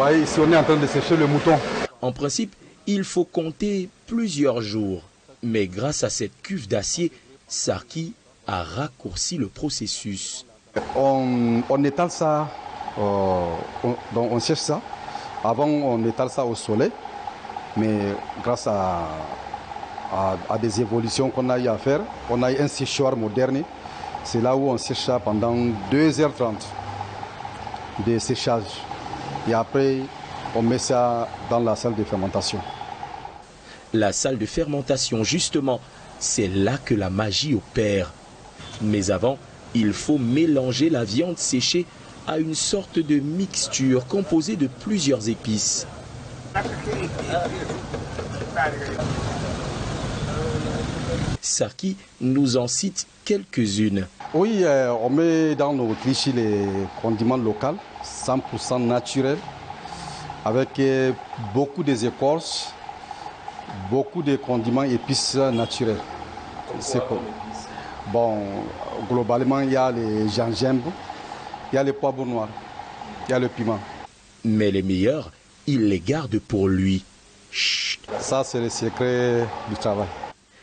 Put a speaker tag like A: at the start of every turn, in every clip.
A: Ouais, ici on est en train de sécher le mouton.
B: En principe, il faut compter plusieurs jours. Mais grâce à cette cuve d'acier, Sarki a raccourci le processus.
A: On étale ça, donc on sèche ça. Avant, on étale ça au soleil. Mais grâce à des évolutions qu'on a eu à faire, on a eu un séchoir moderne. C'est là où on sèche ça pendant 2h30 de séchage. Et après, on met ça dans la salle de fermentation.
B: La salle de fermentation, justement, c'est là que la magie opère. Mais avant, il faut mélanger la viande séchée à une sorte de mixture composée de plusieurs épices. Sarki nous en cite quelques-unes.
A: Oui, on met dans nos clichés les condiments locaux, 100% naturels, avec beaucoup des écorces, beaucoup de condiments épices naturels. Bon, globalement, il y a les gingembre, il y a les poivrons noirs, il y a le piment.
B: Mais les meilleurs, il les garde pour lui. Chut.
A: Ça, c'est le secret du travail.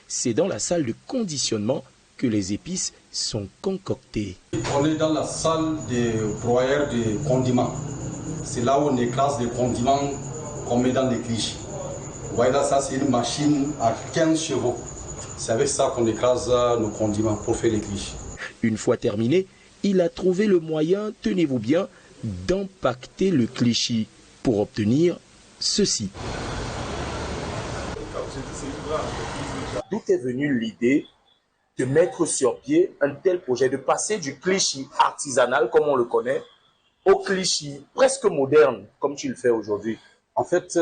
B: C'est dans la salle de conditionnement que les épices sont concoctées.
A: On est dans la salle de broyeur de condiments. C'est là où on écrase les condiments qu'on met dans les clichés. Vous voyez là, ça c'est une machine à 15 chevaux. C'est avec ça qu'on écrase nos condiments pour faire les clichés.
B: Une fois terminé, il a trouvé le moyen, tenez-vous bien, d'empacter le cliché pour obtenir ceci.
C: D'où est venue l'idée de mettre sur pied un tel projet, de passer du cliché artisanal, comme on le connaît, au cliché presque moderne, comme tu le fais aujourd'hui?
A: En fait,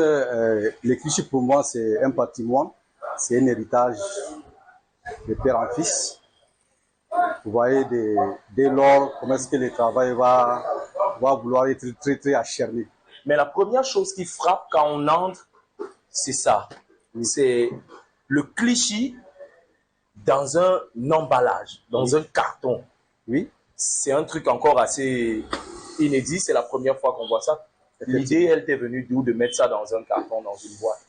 A: les clichés pour moi, c'est un patrimoine, c'est un héritage de père en fils. Vous voyez, dès lors, comment est-ce que le travail va vouloir être très, très acharné.
C: Mais la première chose qui frappe quand on entre, c'est ça. C'est le cliché dans un emballage, dans un carton.
A: Oui.
C: C'est un truc encore assez inédit, c'est la première fois qu'on voit ça. L'idée, elle t'est venue d'où de mettre ça dans un carton, dans une boîte?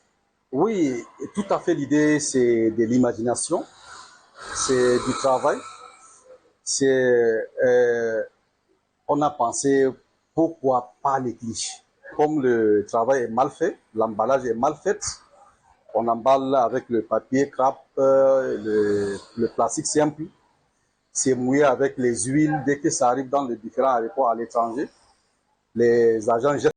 A: Oui, tout à fait. L'idée, c'est de l'imagination, c'est du travail. On a pensé, pourquoi pas les clichés? Comme le travail est mal fait, l'emballage est mal fait, on emballe avec le papier crap, le plastique simple, c'est mouillé avec les huiles. Dès que ça arrive dans les différents aéroports à l'étranger, les agents jettent